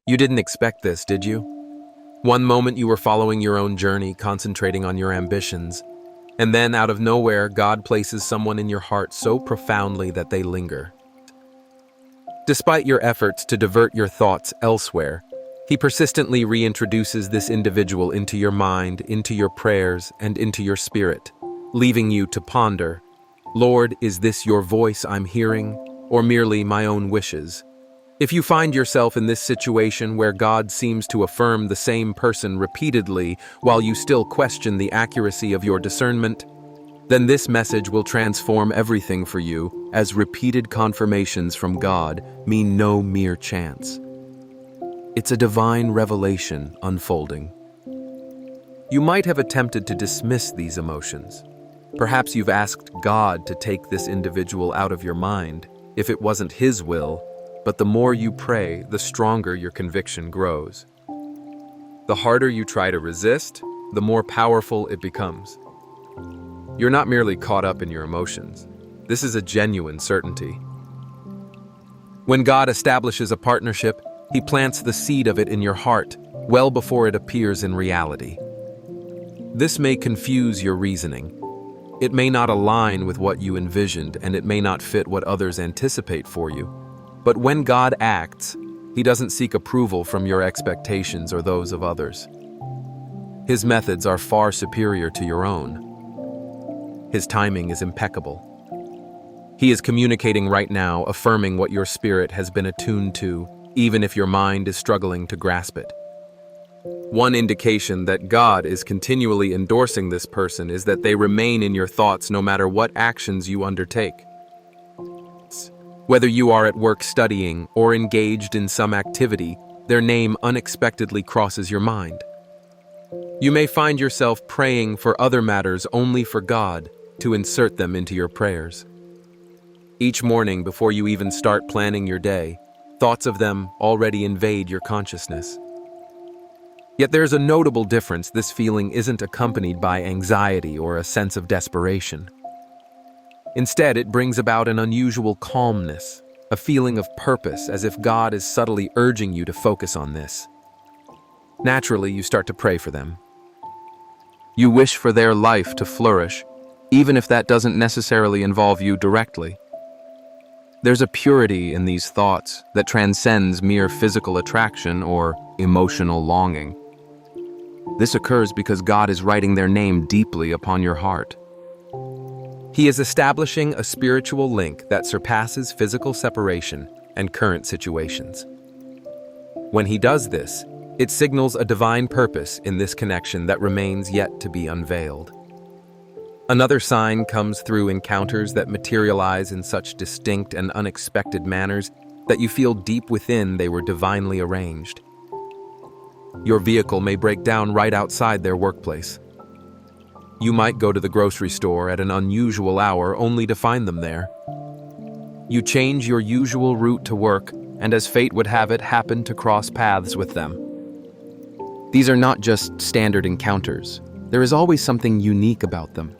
You didn't expect this, did you? One moment you were following your own journey, concentrating on your ambitions, and then out of nowhere, God places someone in your heart so profoundly that they linger. Despite your efforts to divert your thoughts elsewhere, He persistently reintroduces this individual into your mind, into your prayers, and into your spirit, leaving you to ponder, Lord, is this your voice I'm hearing, or merely my own wishes? If you find yourself in this situation where God seems to affirm the same person repeatedly while you still question the accuracy of your discernment, then this message will transform everything for you, as repeated confirmations from God mean no mere chance. It's a divine revelation unfolding. You might have attempted to dismiss these emotions. Perhaps you've asked God to take this individual out of your mind if it wasn't His will, but the more you pray, the stronger your conviction grows. The harder you try to resist, the more powerful it becomes. You're not merely caught up in your emotions. This is a genuine certainty. When God establishes a partnership, He plants the seed of it in your heart well before it appears in reality. This may confuse your reasoning. It may not align with what you envisioned, and it may not fit what others anticipate for you. But when God acts, He doesn't seek approval from your expectations or those of others. His methods are far superior to your own. His timing is impeccable. He is communicating right now, affirming what your spirit has been attuned to, even if your mind is struggling to grasp it. One indication that God is continually endorsing this person is that they remain in your thoughts no matter what actions you undertake. Whether you are at work studying or engaged in some activity, their name unexpectedly crosses your mind. You may find yourself praying for other matters only for God to insert them into your prayers. Each morning, before you even start planning your day, thoughts of them already invade your consciousness. Yet there's a notable difference. This feeling isn't accompanied by anxiety or a sense of desperation. Instead, it brings about an unusual calmness, a feeling of purpose, as if God is subtly urging you to focus on this. Naturally, you start to pray for them. You wish for their life to flourish, even if that doesn't necessarily involve you directly. There's a purity in these thoughts that transcends mere physical attraction or emotional longing. This occurs because God is writing their name deeply upon your heart. He is establishing a spiritual link that surpasses physical separation and current situations. When He does this, it signals a divine purpose in this connection that remains yet to be unveiled. Another sign comes through encounters that materialize in such distinct and unexpected manners that you feel deep within they were divinely arranged. Your vehicle may break down right outside their workplace. You might go to the grocery store at an unusual hour only to find them there. You change your usual route to work, and as fate would have it, happen to cross paths with them. These are not just standard encounters. There is always something unique about them.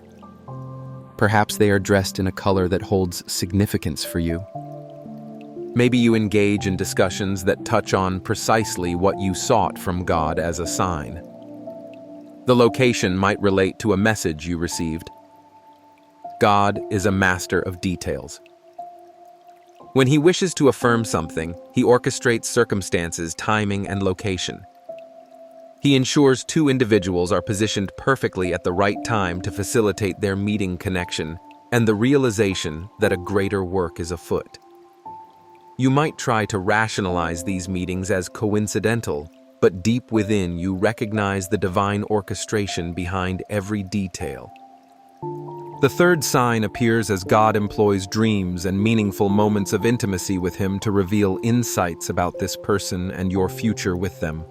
Perhaps they are dressed in a color that holds significance for you. Maybe you engage in discussions that touch on precisely what you sought from God as a sign. The location might relate to a message you received. God is a master of details. When He wishes to affirm something, He orchestrates circumstances, timing, and location. He ensures two individuals are positioned perfectly at the right time to facilitate their meeting connection and the realization that a greater work is afoot. You might try to rationalize these meetings as coincidental, but deep within you recognize the divine orchestration behind every detail. The third sign appears as God employs dreams and meaningful moments of intimacy with Him to reveal insights about this person and your future with them.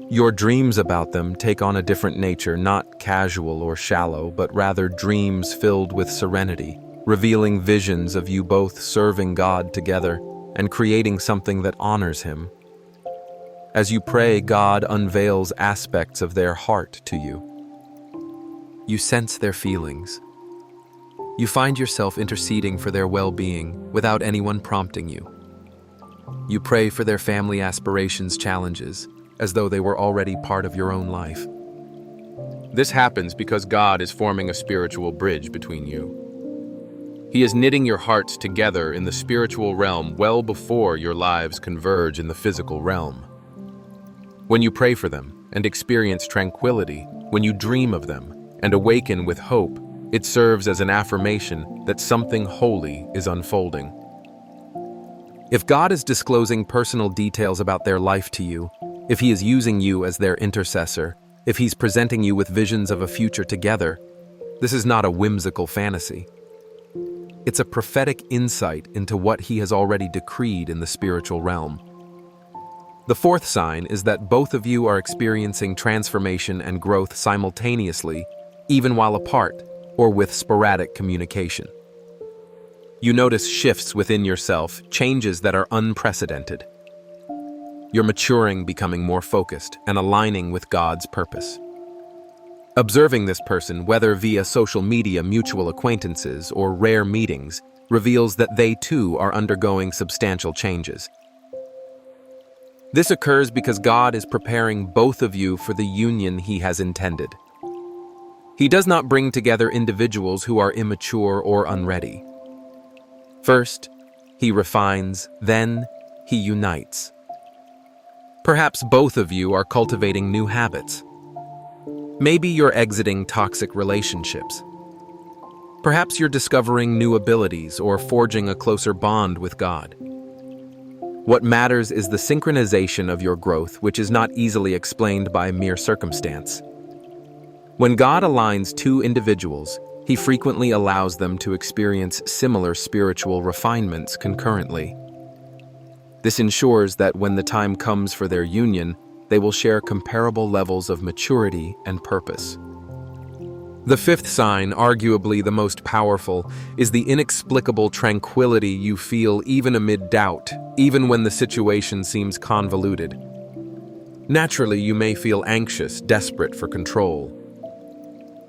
Your dreams about them take on a different nature, not casual or shallow, but rather dreams filled with serenity, revealing visions of you both serving God together and creating something that honors Him. As you pray, God unveils aspects of their heart to you. You sense their feelings. You find yourself interceding for their well-being without anyone prompting you. You pray for their family aspirations, challenges, as though they were already part of your own life. This happens because God is forming a spiritual bridge between you. He is knitting your hearts together in the spiritual realm well before your lives converge in the physical realm. When you pray for them and experience tranquility, when you dream of them and awaken with hope, it serves as an affirmation that something holy is unfolding. If God is disclosing personal details about their life to you, if He is using you as their intercessor, if He's presenting you with visions of a future together, this is not a whimsical fantasy. It's a prophetic insight into what He has already decreed in the spiritual realm. The fourth sign is that both of you are experiencing transformation and growth simultaneously, even while apart or with sporadic communication. You notice shifts within yourself, changes that are unprecedented. You're maturing, becoming more focused, and aligning with God's purpose. Observing this person, whether via social media, mutual acquaintances, or rare meetings, reveals that they too are undergoing substantial changes. This occurs because God is preparing both of you for the union He has intended. He does not bring together individuals who are immature or unready. First, He refines, then He unites. Perhaps both of you are cultivating new habits. Maybe you're exiting toxic relationships. Perhaps you're discovering new abilities or forging a closer bond with God. What matters is the synchronization of your growth, which is not easily explained by mere circumstance. When God aligns two individuals, He frequently allows them to experience similar spiritual refinements concurrently. This ensures that when the time comes for their union, they will share comparable levels of maturity and purpose. The fifth sign, arguably the most powerful, is the inexplicable tranquility you feel even amid doubt, even when the situation seems convoluted. Naturally, you may feel anxious, desperate for control.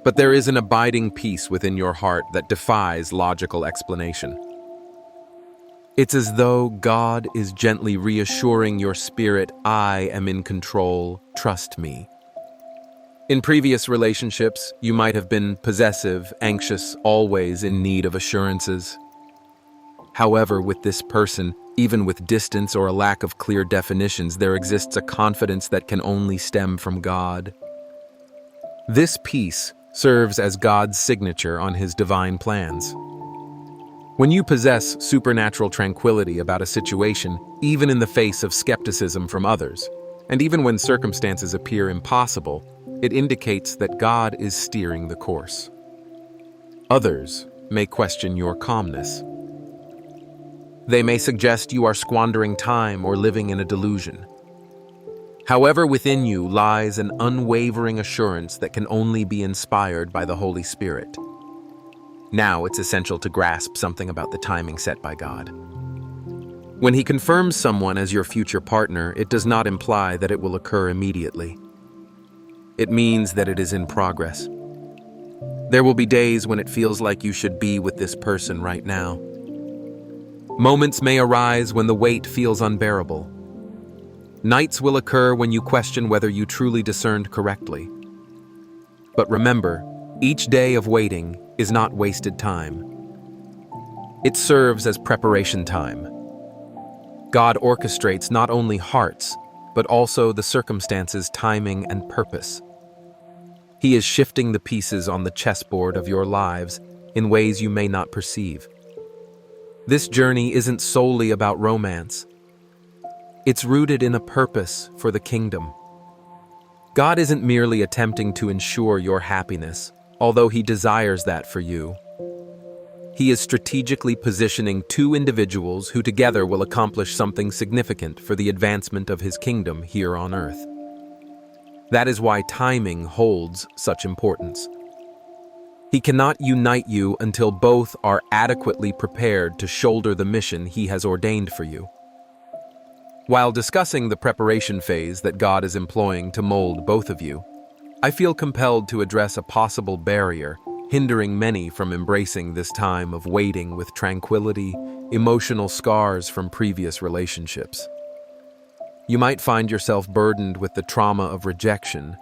But there is an abiding peace within your heart that defies logical explanation. It's as though God is gently reassuring your spirit, I am in control, trust me. In previous relationships, you might have been possessive, anxious, always in need of assurances. However, with this person, even with distance or a lack of clear definitions, there exists a confidence that can only stem from God. This peace serves as God's signature on His divine plans. When you possess supernatural tranquility about a situation, even in the face of skepticism from others, and even when circumstances appear impossible, it indicates that God is steering the course. Others may question your calmness. They may suggest you are squandering time or living in a delusion. However, within you lies an unwavering assurance that can only be inspired by the Holy Spirit. Now it's essential to grasp something about the timing set by God. When He confirms someone as your future partner, it does not imply that it will occur immediately. It means that it is in progress. There will be days when it feels like you should be with this person right now. Moments may arise when the weight feels unbearable. Nights will occur when you question whether you truly discerned correctly. But remember, each day of waiting is not wasted time. It serves as preparation time. God orchestrates not only hearts, but also the circumstances, timing, and purpose. He is shifting the pieces on the chessboard of your lives in ways you may not perceive. This journey isn't solely about romance. It's rooted in a purpose for the kingdom. God isn't merely attempting to ensure your happiness, although He desires that for you. He is strategically positioning two individuals who together will accomplish something significant for the advancement of His kingdom here on earth. That is why timing holds such importance. He cannot unite you until both are adequately prepared to shoulder the mission He has ordained for you. While discussing the preparation phase that God is employing to mold both of you, I feel compelled to address a possible barrier hindering many from embracing this time of waiting with tranquility emotional scars from previous relationships. You might find yourself burdened with the trauma of rejection,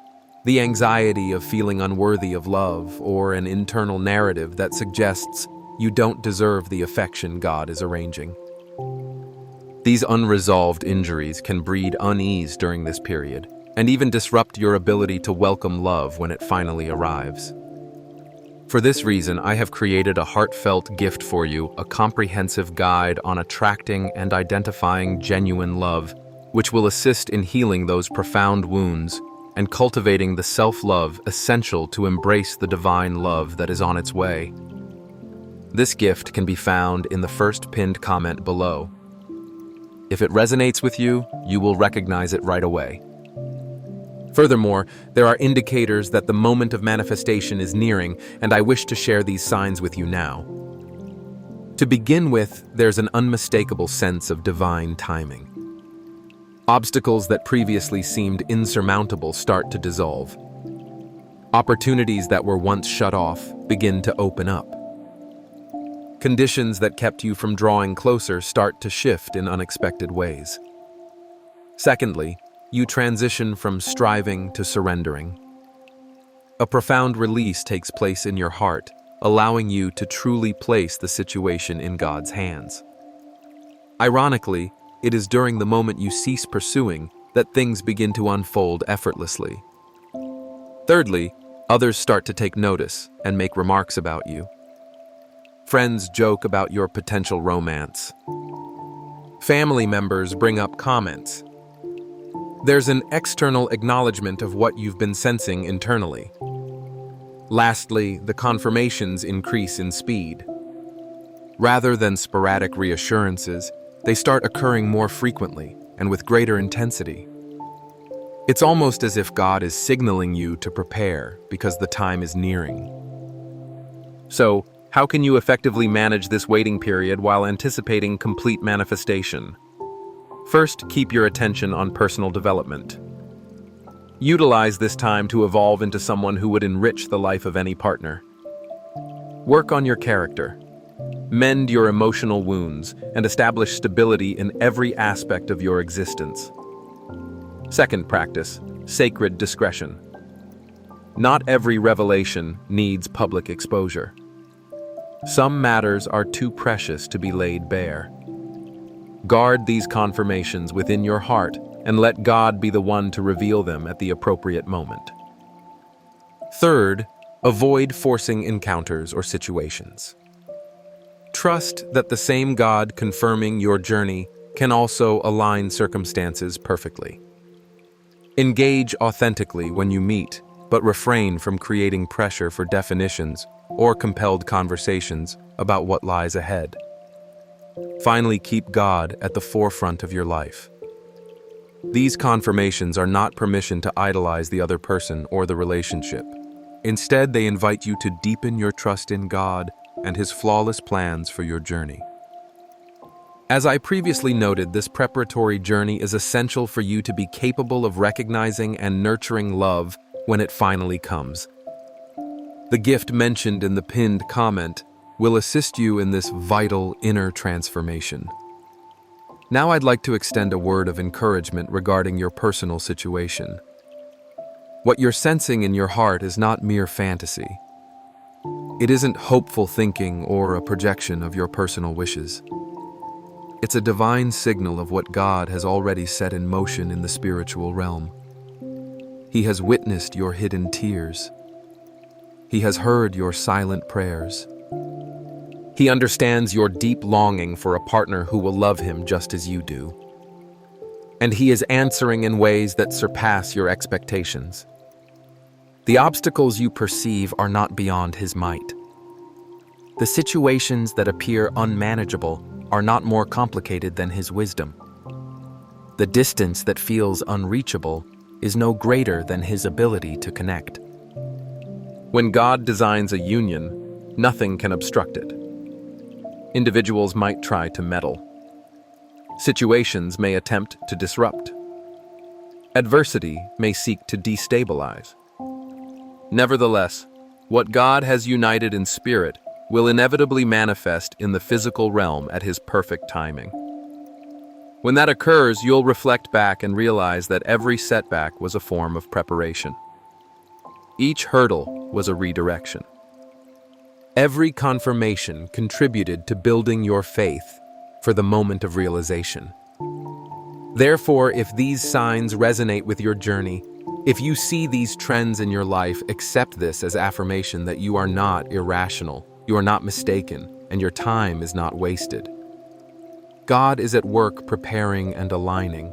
the anxiety of feeling unworthy of love, or an internal narrative that suggests you don't deserve the affection God is arranging. These unresolved injuries can breed unease during this period, and even disrupt your ability to welcome love when it finally arrives. For this reason, I have created a heartfelt gift for you, a comprehensive guide on attracting and identifying genuine love, which will assist in healing those profound wounds and cultivating the self-love essential to embrace the divine love that is on its way. This gift can be found in the first pinned comment below. If it resonates with you, you will recognize it right away. Furthermore, there are indicators that the moment of manifestation is nearing, and I wish to share these signs with you now. To begin with, there's an unmistakable sense of divine timing. Obstacles that previously seemed insurmountable start to dissolve. Opportunities that were once shut off begin to open up. Conditions that kept you from drawing closer start to shift in unexpected ways. Secondly, you transition from striving to surrendering. A profound release takes place in your heart, allowing you to truly place the situation in God's hands. Ironically, it is during the moment you cease pursuing that things begin to unfold effortlessly. Thirdly, others start to take notice and make remarks about you. Friends joke about your potential romance. Family members bring up comments. There's an external acknowledgement of what you've been sensing internally. Lastly, the confirmations increase in speed. Rather than sporadic reassurances, they start occurring more frequently and with greater intensity. It's almost as if God is signaling you to prepare because the time is nearing. So, how can you effectively manage this waiting period while anticipating complete manifestation? First, keep your attention on personal development. Utilize this time to evolve into someone who would enrich the life of any partner. Work on your character. Mend your emotional wounds and establish stability in every aspect of your existence. Second practice, sacred discretion. Not every revelation needs public exposure. Some matters are too precious to be laid bare. Guard these confirmations within your heart and let God be the one to reveal them at the appropriate moment. Third, avoid forcing encounters or situations. Trust that the same God confirming your journey can also align circumstances perfectly. Engage authentically when you meet, but refrain from creating pressure for definitions or compelled conversations about what lies ahead. Finally, keep God at the forefront of your life. These confirmations are not permission to idolize the other person or the relationship. Instead, they invite you to deepen your trust in God and His flawless plans for your journey. As I previously noted, this preparatory journey is essential for you to be capable of recognizing and nurturing love when it finally comes. The gift mentioned in the pinned comment will assist you in this vital inner transformation. Now I'd like to extend a word of encouragement regarding your personal situation. What you're sensing in your heart is not mere fantasy. It isn't hopeful thinking or a projection of your personal wishes. It's a divine signal of what God has already set in motion in the spiritual realm. He has witnessed your hidden tears. He has heard your silent prayers. He understands your deep longing for a partner who will love Him just as you do. And He is answering in ways that surpass your expectations. The obstacles you perceive are not beyond His might. The situations that appear unmanageable are not more complicated than His wisdom. The distance that feels unreachable is no greater than His ability to connect. When God designs a union, nothing can obstruct it. Individuals might try to meddle. Situations may attempt to disrupt. Adversity may seek to destabilize. Nevertheless, what God has united in spirit will inevitably manifest in the physical realm at his perfect timing. When that occurs, you'll reflect back and realize that every setback was a form of preparation. Each hurdle was a redirection. Every confirmation contributed to building your faith for the moment of realization. Therefore, if these signs resonate with your journey, if you see these trends in your life, accept this as affirmation that you are not irrational, you are not mistaken, and your time is not wasted. God is at work preparing and aligning.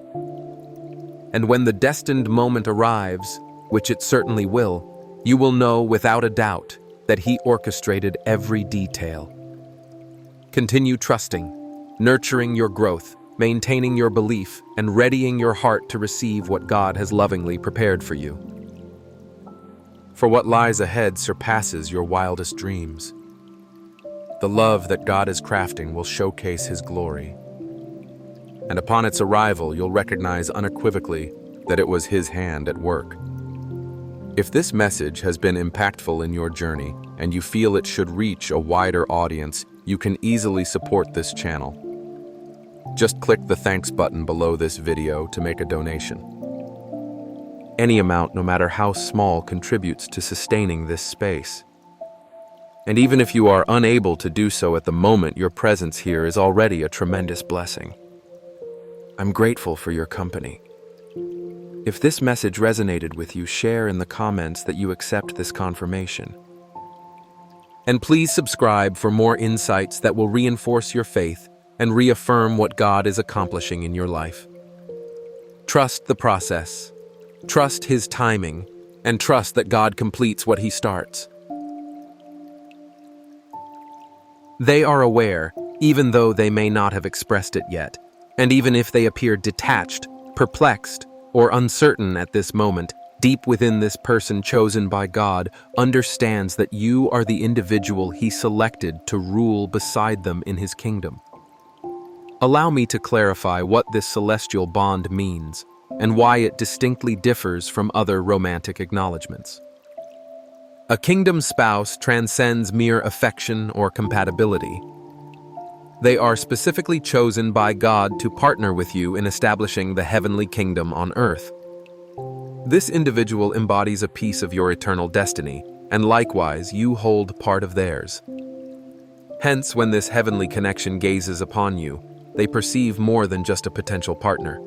And when the destined moment arrives, which it certainly will, you will know without a doubt that He orchestrated every detail. Continue trusting, nurturing your growth, maintaining your belief, and readying your heart to receive what God has lovingly prepared for you. For what lies ahead surpasses your wildest dreams. The love that God is crafting will showcase His glory. And upon its arrival, you'll recognize unequivocally that it was His hand at work. If this message has been impactful in your journey and you feel it should reach a wider audience, you can easily support this channel. Just click the thanks button below this video to make a donation. Any amount, no matter how small, contributes to sustaining this space. And even if you are unable to do so at the moment, your presence here is already a tremendous blessing. I'm grateful for your company. If this message resonated with you, share in the comments that you accept this confirmation. And please subscribe for more insights that will reinforce your faith and reaffirm what God is accomplishing in your life. Trust the process, trust His timing, and trust that God completes what He starts. They are aware, even though they may not have expressed it yet, and even if they appear detached, perplexed, or uncertain at this moment, deep within this person chosen by God understands that you are the individual He selected to rule beside them in His kingdom. Allow me to clarify what this celestial bond means and why it distinctly differs from other romantic acknowledgments. A kingdom spouse transcends mere affection or compatibility. They are specifically chosen by God to partner with you in establishing the heavenly kingdom on earth. This individual embodies a piece of your eternal destiny, and likewise, you hold part of theirs. Hence, when this heavenly connection gazes upon you, they perceive more than just a potential partner.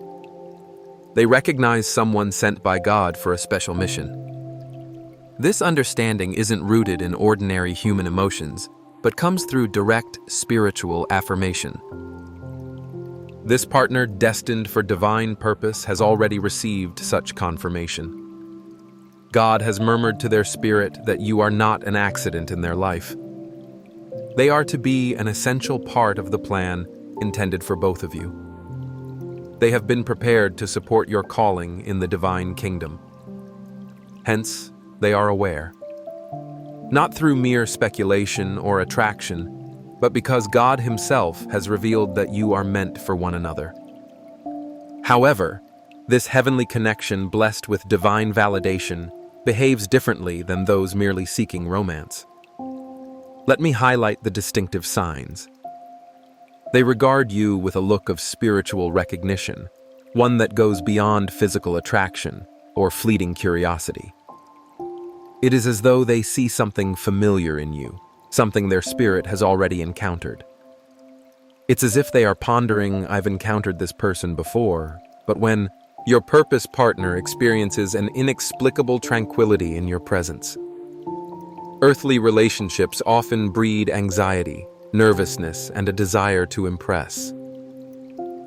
They recognize someone sent by God for a special mission. This understanding isn't rooted in ordinary human emotions, but comes through direct spiritual affirmation. This partner destined for divine purpose has already received such confirmation. God has murmured to their spirit that you are not an accident in their life. They are to be an essential part of the plan intended for both of you. They have been prepared to support your calling in the divine kingdom. Hence, they are aware. Not through mere speculation or attraction, but because God Himself has revealed that you are meant for one another. However, this heavenly connection blessed with divine validation behaves differently than those merely seeking romance. Let me highlight the distinctive signs. They regard you with a look of spiritual recognition, one that goes beyond physical attraction or fleeting curiosity. It is as though they see something familiar in you, something their spirit has already encountered. It's as if they are pondering, I've encountered this person before, but when your purpose partner experiences an inexplicable tranquility in your presence. Earthly relationships often breed anxiety, nervousness, and a desire to impress.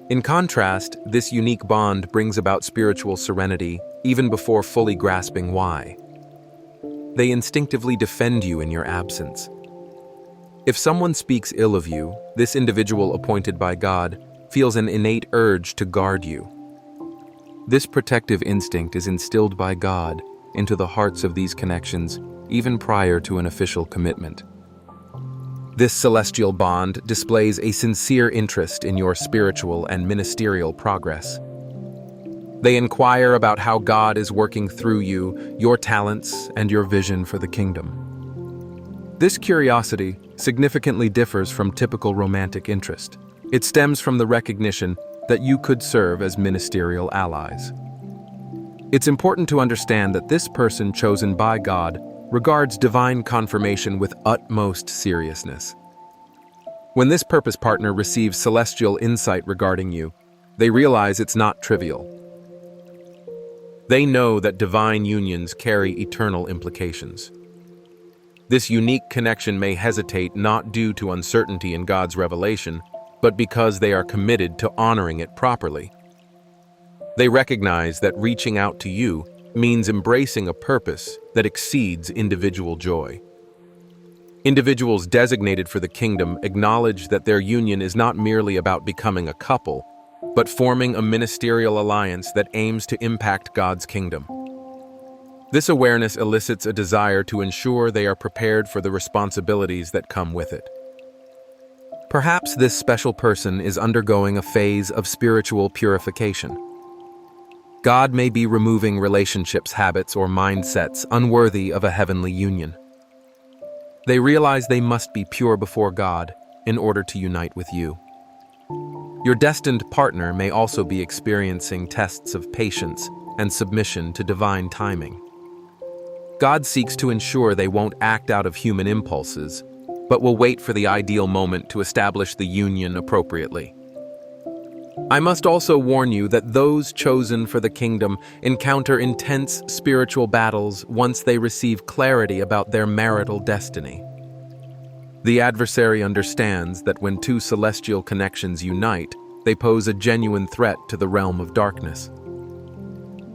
In contrast, this unique bond brings about spiritual serenity even before fully grasping why. They instinctively defend you in your absence. If someone speaks ill of you, this individual appointed by God feels an innate urge to guard you. This protective instinct is instilled by God into the hearts of these connections even prior to an official commitment. This celestial bond displays a sincere interest in your spiritual and ministerial progress. They inquire about how God is working through you, your talents, and your vision for the kingdom. This curiosity significantly differs from typical romantic interest. It stems from the recognition that you could serve as ministerial allies. It's important to understand that this person chosen by God regards divine confirmation with utmost seriousness. When this purpose partner receives celestial insight regarding you, they realize it's not trivial. They know that divine unions carry eternal implications. This unique connection may hesitate not due to uncertainty in God's revelation, but because they are committed to honoring it properly. They recognize that reaching out to you means embracing a purpose that exceeds individual joy. Individuals designated for the kingdom acknowledge that their union is not merely about becoming a couple, but forming a ministerial alliance that aims to impact God's kingdom. This awareness elicits a desire to ensure they are prepared for the responsibilities that come with it. Perhaps this special person is undergoing a phase of spiritual purification. God may be removing relationships, habits, or mindsets unworthy of a heavenly union. They realize they must be pure before God in order to unite with you. Your destined partner may also be experiencing tests of patience and submission to divine timing. God seeks to ensure they won't act out of human impulses, but will wait for the ideal moment to establish the union appropriately. I must also warn you that those chosen for the kingdom encounter intense spiritual battles once they receive clarity about their marital destiny. The adversary understands that when two celestial connections unite, they pose a genuine threat to the realm of darkness.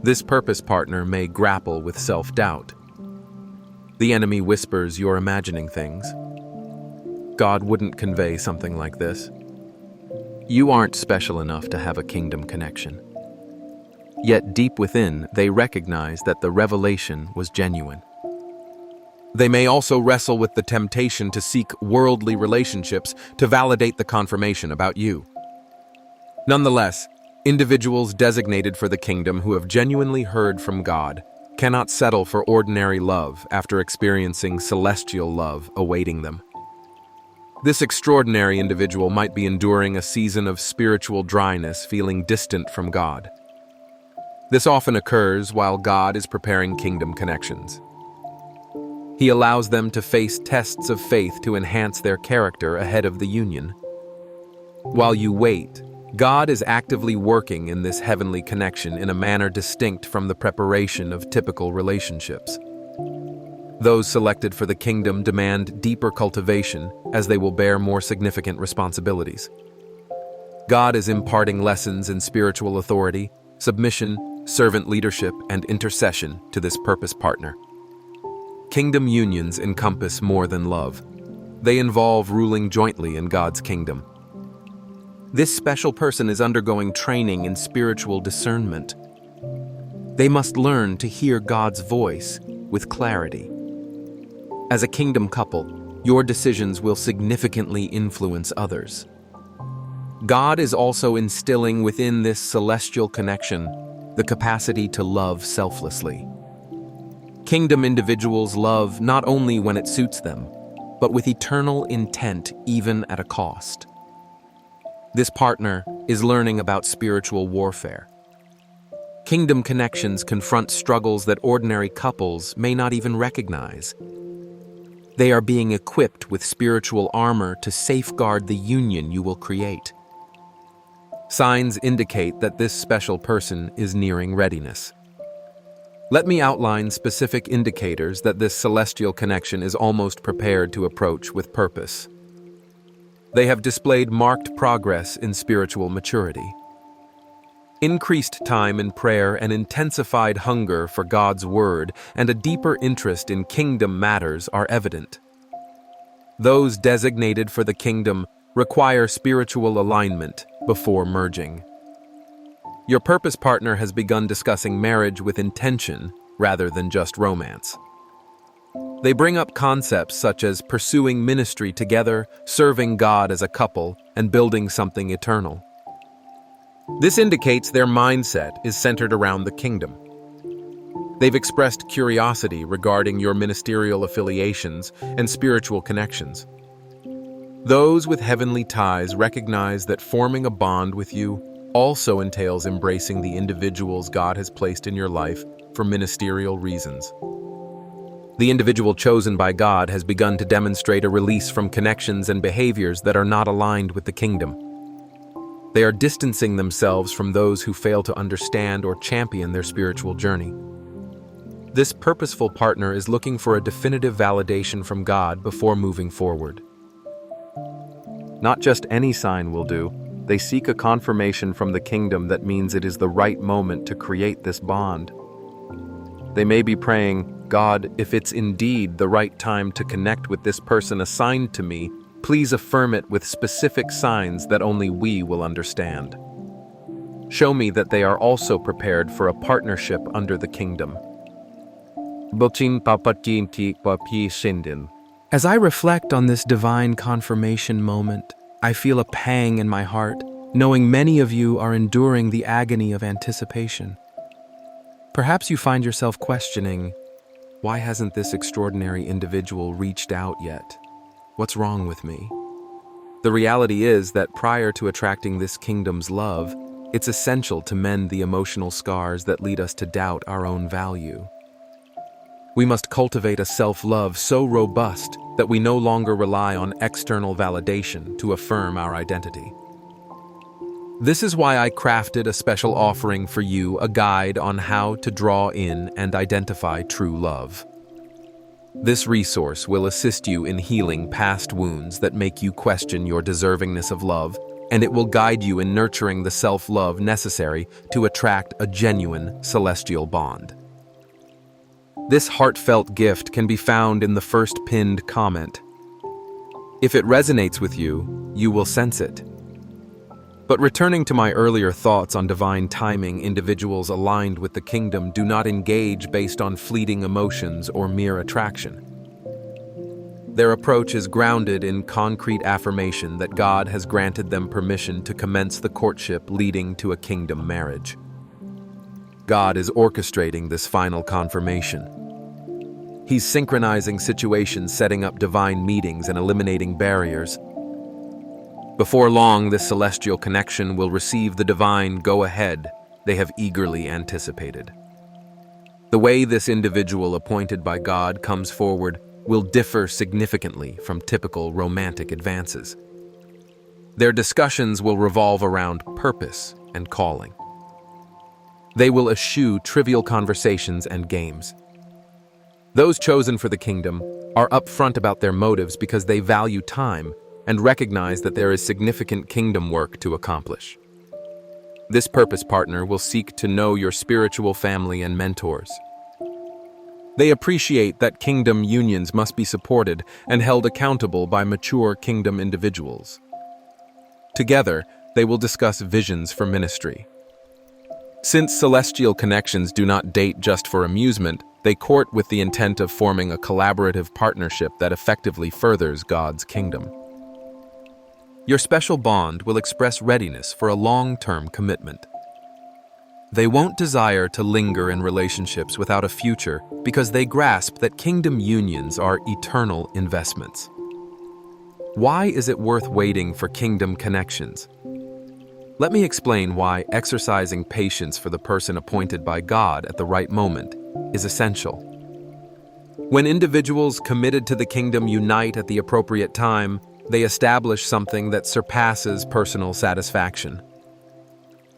This purpose partner may grapple with self-doubt. The enemy whispers you're imagining things. God wouldn't convey something like this. You aren't special enough to have a kingdom connection. Yet deep within, they recognize that the revelation was genuine. They may also wrestle with the temptation to seek worldly relationships to validate the confirmation about you. Nonetheless, individuals designated for the kingdom who have genuinely heard from God cannot settle for ordinary love after experiencing celestial love awaiting them. This extraordinary individual might be enduring a season of spiritual dryness, feeling distant from God. This often occurs while God is preparing kingdom connections. He allows them to face tests of faith to enhance their character ahead of the union. While you wait, God is actively working in this heavenly connection in a manner distinct from the preparation of typical relationships. Those selected for the kingdom demand deeper cultivation as they will bear more significant responsibilities. God is imparting lessons in spiritual authority, submission, servant leadership, and intercession to this purpose partner. Kingdom unions encompass more than love. They involve ruling jointly in God's kingdom. This special person is undergoing training in spiritual discernment. They must learn to hear God's voice with clarity. As a kingdom couple, your decisions will significantly influence others. God is also instilling within this celestial connection the capacity to love selflessly. Kingdom individuals love not only when it suits them, but with eternal intent even at a cost. This partner is learning about spiritual warfare. Kingdom connections confront struggles that ordinary couples may not even recognize. They are being equipped with spiritual armor to safeguard the union you will create. Signs indicate that this special person is nearing readiness. Let me outline specific indicators that this celestial connection is almost prepared to approach with purpose. They have displayed marked progress in spiritual maturity. Increased time in prayer and intensified hunger for God's word and a deeper interest in kingdom matters are evident. Those designated for the kingdom require spiritual alignment before merging. Your purpose partner has begun discussing marriage with intention rather than just romance. They bring up concepts such as pursuing ministry together, serving God as a couple, and building something eternal. This indicates their mindset is centered around the kingdom. They've expressed curiosity regarding your ministerial affiliations and spiritual connections. Those with heavenly ties recognize that forming a bond with you also entails embracing the individuals God has placed in your life for ministerial reasons. The individual chosen by God has begun to demonstrate a release from connections and behaviors that are not aligned with the kingdom. They are distancing themselves from those who fail to understand or champion their spiritual journey. This purposeful partner is looking for a definitive validation from God before moving forward. Not just any sign will do, they seek a confirmation from the kingdom that means it is the right moment to create this bond. They may be praying, God, if it's indeed the right time to connect with this person assigned to me, please affirm it with specific signs that only we will understand. Show me that they are also prepared for a partnership under the kingdom. As I reflect on this divine confirmation moment, I feel a pang in my heart, knowing many of you are enduring the agony of anticipation. Perhaps you find yourself questioning, why hasn't this extraordinary individual reached out yet? What's wrong with me? The reality is that prior to attracting this kingdom's love, it's essential to mend the emotional scars that lead us to doubt our own value. We must cultivate a self-love so robust that we no longer rely on external validation to affirm our identity. This is why I crafted a special offering for you, a guide on how to draw in and identify true love. This resource will assist you in healing past wounds that make you question your deservingness of love, and it will guide you in nurturing the self-love necessary to attract a genuine celestial bond. This heartfelt gift can be found in the first pinned comment. If it resonates with you, you will sense it. But returning to my earlier thoughts on divine timing, individuals aligned with the kingdom do not engage based on fleeting emotions or mere attraction. Their approach is grounded in concrete affirmation that God has granted them permission to commence the courtship leading to a kingdom marriage. God is orchestrating this final confirmation. He's synchronizing situations, setting up divine meetings, and eliminating barriers. Before long, this celestial connection will receive the divine go-ahead they have eagerly anticipated. The way this individual appointed by God comes forward will differ significantly from typical romantic advances. Their discussions will revolve around purpose and calling. They will eschew trivial conversations and games. Those chosen for the kingdom are upfront about their motives because they value time and recognize that there is significant kingdom work to accomplish. This purpose partner will seek to know your spiritual family and mentors. They appreciate that kingdom unions must be supported and held accountable by mature kingdom individuals. Together, they will discuss visions for ministry. Since celestial connections do not date just for amusement, they court with the intent of forming a collaborative partnership that effectively furthers God's kingdom. Your special bond will express readiness for a long-term commitment. They won't desire to linger in relationships without a future because they grasp that kingdom unions are eternal investments. Why is it worth waiting for kingdom connections? Let me explain why exercising patience for the person appointed by God at the right moment is essential. When individuals committed to the kingdom unite at the appropriate time, they establish something that surpasses personal satisfaction.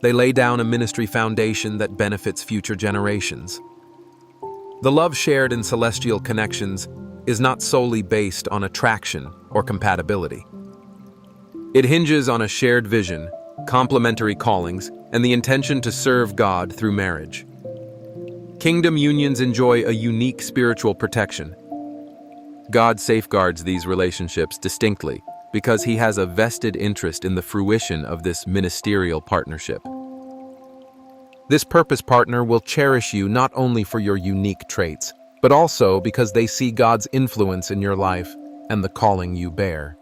They lay down a ministry foundation that benefits future generations. The love shared in celestial connections is not solely based on attraction or compatibility. It hinges on a shared vision, complementary callings, and the intention to serve God through marriage. Kingdom unions enjoy a unique spiritual protection. God safeguards these relationships distinctly because He has a vested interest in the fruition of this ministerial partnership. This purpose partner will cherish you not only for your unique traits, but also because they see God's influence in your life and the calling you bear.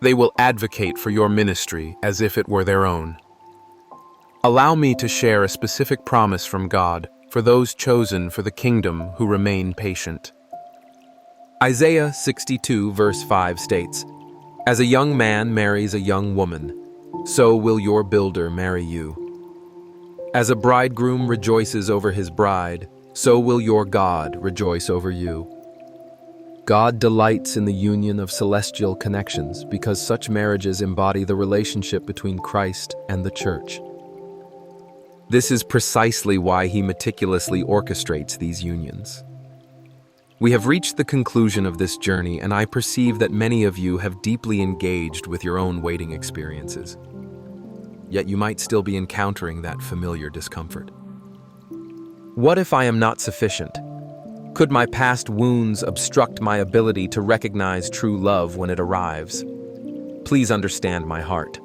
They will advocate for your ministry as if it were their own. Allow me to share a specific promise from God for those chosen for the kingdom who remain patient. Isaiah 62 verse 5 states, "As a young man marries a young woman, so will your builder marry you. As a bridegroom rejoices over his bride, so will your God rejoice over you." God delights in the union of celestial connections because such marriages embody the relationship between Christ and the church. This is precisely why he meticulously orchestrates these unions. We have reached the conclusion of this journey, and I perceive that many of you have deeply engaged with your own waiting experiences. Yet you might still be encountering that familiar discomfort. What if I am not sufficient? Could my past wounds obstruct my ability to recognize true love when it arrives? Please understand my heart.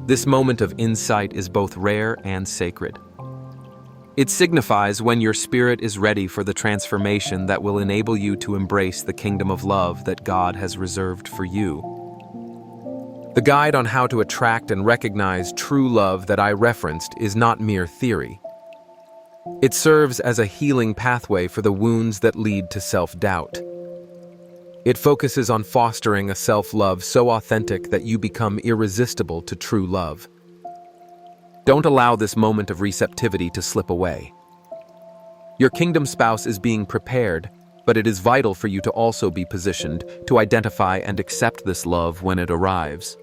This moment of insight is both rare and sacred. It signifies when your spirit is ready for the transformation that will enable you to embrace the kingdom of love that God has reserved for you. The guide on how to attract and recognize true love that I referenced is not mere theory. It serves as a healing pathway for the wounds that lead to self-doubt. It focuses on fostering a self-love so authentic that you become irresistible to true love. Don't allow this moment of receptivity to slip away. Your kingdom spouse is being prepared, but it is vital for you to also be positioned to identify and accept this love when it arrives.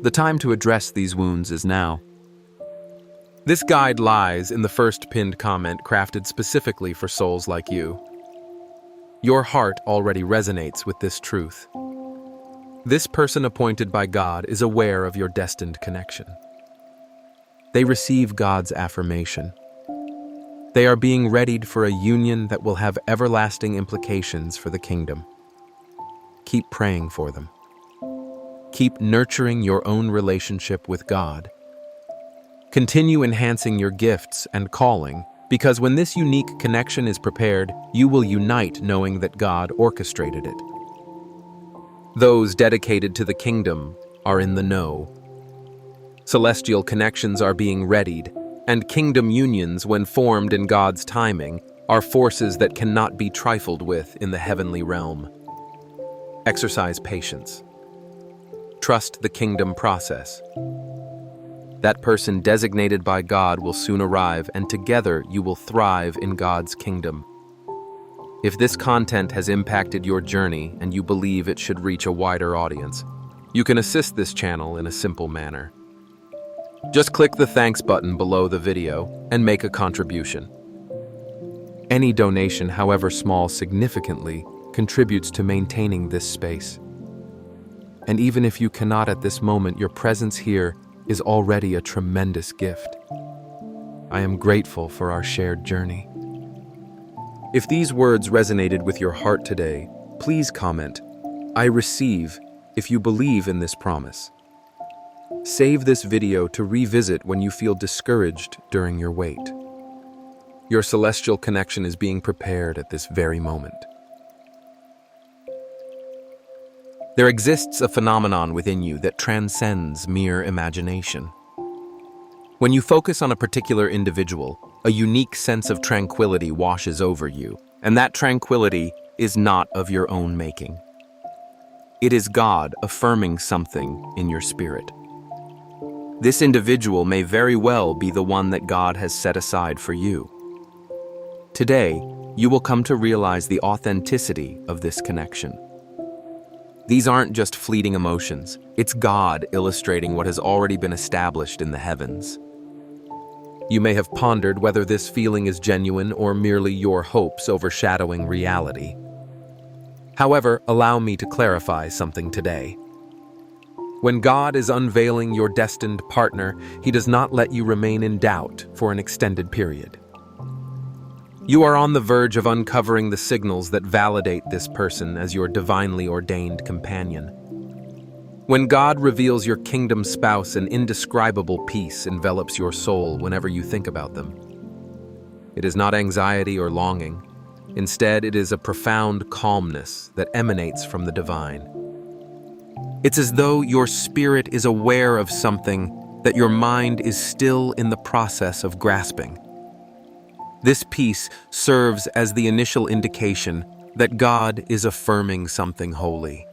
The time to address these wounds is now. This guide lies in the first pinned comment crafted specifically for souls like you. Your heart already resonates with this truth. This person appointed by God is aware of your destined connection. They receive God's affirmation. They are being readied for a union that will have everlasting implications for the kingdom. Keep praying for them. Keep nurturing your own relationship with God. Continue enhancing your gifts and calling, because when this unique connection is prepared, you will unite knowing that God orchestrated it. Those dedicated to the kingdom are in the know. Celestial connections are being readied, and kingdom unions, when formed in God's timing, are forces that cannot be trifled with in the heavenly realm. Exercise patience. Trust the kingdom process. That person designated by God will soon arrive, and together you will thrive in God's kingdom. If this content has impacted your journey and you believe it should reach a wider audience, you can assist this channel in a simple manner. Just click the thanks button below the video and make a contribution. Any donation, however small, significantly contributes to maintaining this space. And even if you cannot at this moment, your presence here is already a tremendous gift. I am grateful for our shared journey. If these words resonated with your heart today, please comment, "I receive," if you believe in this promise. Save this video to revisit when you feel discouraged during your wait. Your celestial connection is being prepared at this very moment. There exists a phenomenon within you that transcends mere imagination. When you focus on a particular individual, a unique sense of tranquility washes over you, and that tranquility is not of your own making. It is God affirming something in your spirit. This individual may very well be the one that God has set aside for you. Today, you will come to realize the authenticity of this connection. These aren't just fleeting emotions. It's God illustrating what has already been established in the heavens. You may have pondered whether this feeling is genuine or merely your hopes overshadowing reality. However, allow me to clarify something today. When God is unveiling your destined partner, He does not let you remain in doubt for an extended period. You are on the verge of uncovering the signals that validate this person as your divinely ordained companion. When God reveals your kingdom spouse, an indescribable peace envelops your soul whenever you think about them. It is not anxiety or longing. Instead, it is a profound calmness that emanates from the divine. It's as though your spirit is aware of something that your mind is still in the process of grasping. This peace serves as the initial indication that God is affirming something holy.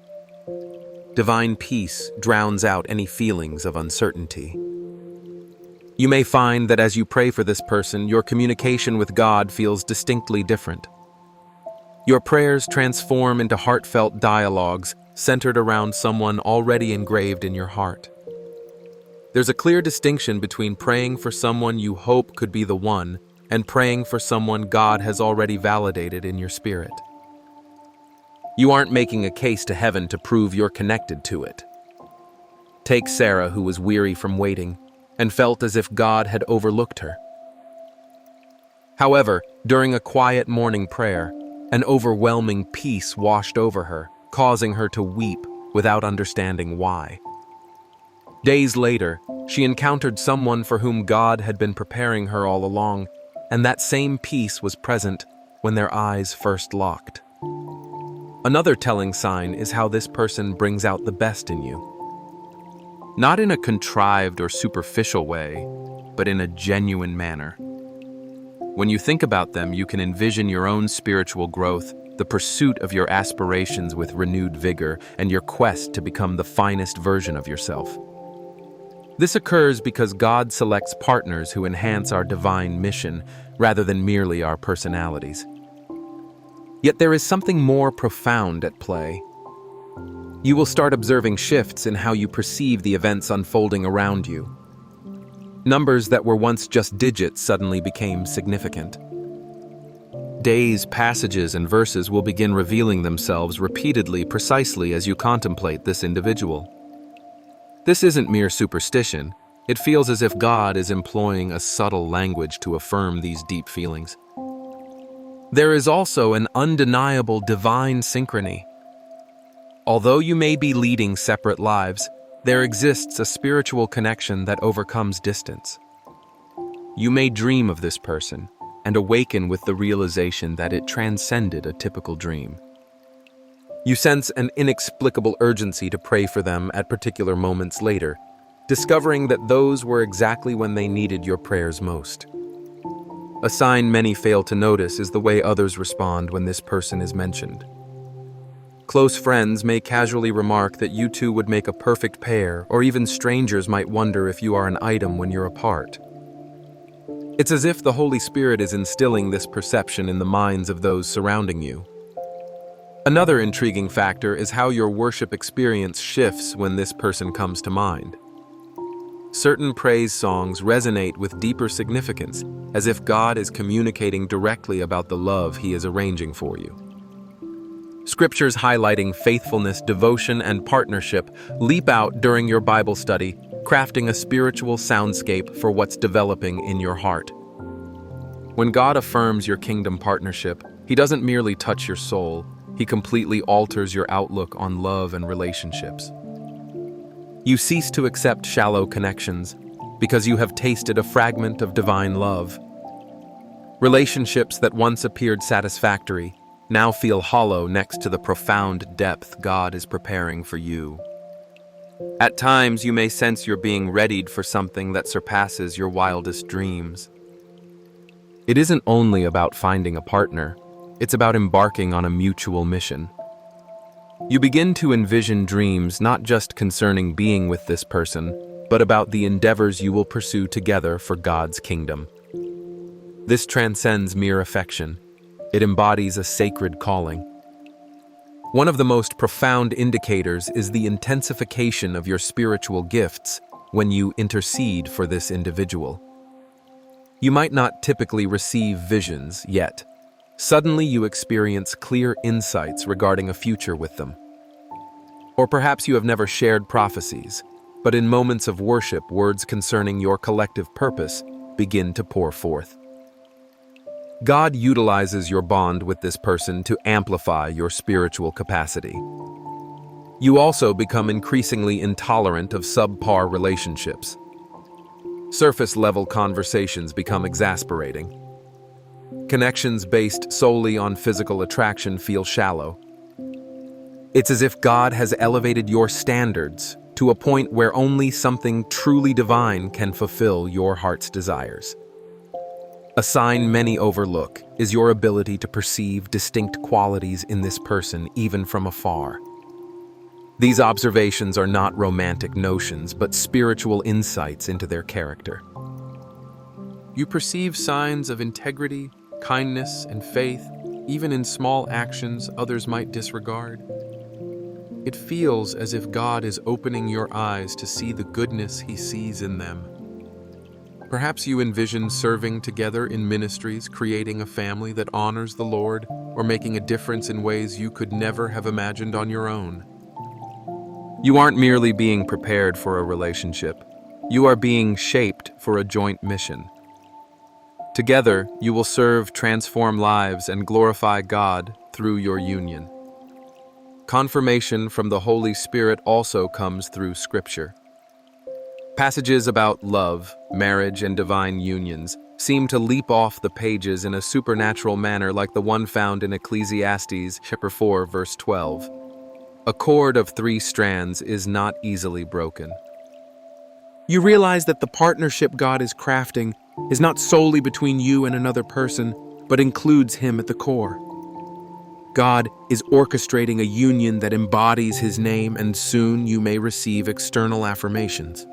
Divine peace drowns out any feelings of uncertainty. You may find that as you pray for this person, your communication with God feels distinctly different. Your prayers transform into heartfelt dialogues centered around someone already engraved in your heart. There's a clear distinction between praying for someone you hope could be the one and praying for someone God has already validated in your spirit. You aren't making a case to heaven to prove you're connected to it. Take Sarah, who was weary from waiting and felt as if God had overlooked her. However, during a quiet morning prayer, an overwhelming peace washed over her, causing her to weep without understanding why. Days later, she encountered someone for whom God had been preparing her all along, and that same peace was present when their eyes first locked. Another telling sign is how this person brings out the best in you. Not in a contrived or superficial way, but in a genuine manner. When you think about them, you can envision your own spiritual growth, the pursuit of your aspirations with renewed vigor, and your quest to become the finest version of yourself. This occurs because God selects partners who enhance our divine mission rather than merely our personalities. Yet there is something more profound at play. You will start observing shifts in how you perceive the events unfolding around you. Numbers that were once just digits suddenly became significant. Days, passages, and verses will begin revealing themselves repeatedly precisely as you contemplate this individual. This isn't mere superstition. It feels as if God is employing a subtle language to affirm these deep feelings. There is also an undeniable divine synchrony. Although you may be leading separate lives, there exists a spiritual connection that overcomes distance. You may dream of this person and awaken with the realization that it transcended a typical dream. You sense an inexplicable urgency to pray for them at particular moments later, discovering that those were exactly when they needed your prayers most. A sign many fail to notice is the way others respond when this person is mentioned. Close friends may casually remark that you two would make a perfect pair, or even strangers might wonder if you are an item when you're apart. It's as if the Holy Spirit is instilling this perception in the minds of those surrounding you. Another intriguing factor is how your worship experience shifts when this person comes to mind. Certain praise songs resonate with deeper significance, as if God is communicating directly about the love He is arranging for you. Scriptures highlighting faithfulness, devotion, and partnership leap out during your Bible study, crafting a spiritual soundscape for what's developing in your heart. When God affirms your kingdom partnership, He doesn't merely touch your soul, He completely alters your outlook on love and relationships. You cease to accept shallow connections because you have tasted a fragment of divine love. Relationships that once appeared satisfactory now feel hollow next to the profound depth God is preparing for you. At times, you may sense you're being readied for something that surpasses your wildest dreams. It isn't only about finding a partner, it's about embarking on a mutual mission. You begin to envision dreams not just concerning being with this person, but about the endeavors you will pursue together for God's kingdom. This transcends mere affection. It embodies a sacred calling. One of the most profound indicators is the intensification of your spiritual gifts when you intercede for this individual. You might not typically receive visions yet. Suddenly you experience clear insights regarding a future with them. Or perhaps you have never shared prophecies, but in moments of worship, words concerning your collective purpose begin to pour forth. God utilizes your bond with this person to amplify your spiritual capacity. You also become increasingly intolerant of subpar relationships. Surface-level conversations become exasperating. Connections based solely on physical attraction feel shallow. It's as if God has elevated your standards to a point where only something truly divine can fulfill your heart's desires. A sign many overlook is your ability to perceive distinct qualities in this person even from afar. These observations are not romantic notions, but spiritual insights into their character. You perceive signs of integrity, kindness, and faith, even in small actions others might disregard. It feels as if God is opening your eyes to see the goodness He sees in them. Perhaps you envision serving together in ministries, creating a family that honors the Lord, or making a difference in ways you could never have imagined on your own. You aren't merely being prepared for a relationship. You are being shaped for a joint mission. Together, you will serve, transform lives, and glorify God through your union. Confirmation from the Holy Spirit also comes through Scripture. Passages about love, marriage, and divine unions seem to leap off the pages in a supernatural manner, like the one found in Ecclesiastes chapter 4, verse 12. A cord of 3 strands is not easily broken. You realize that the partnership God is crafting is not solely between you and another person, but includes Him at the core. God is orchestrating a union that embodies His name, and soon you may receive external affirmations.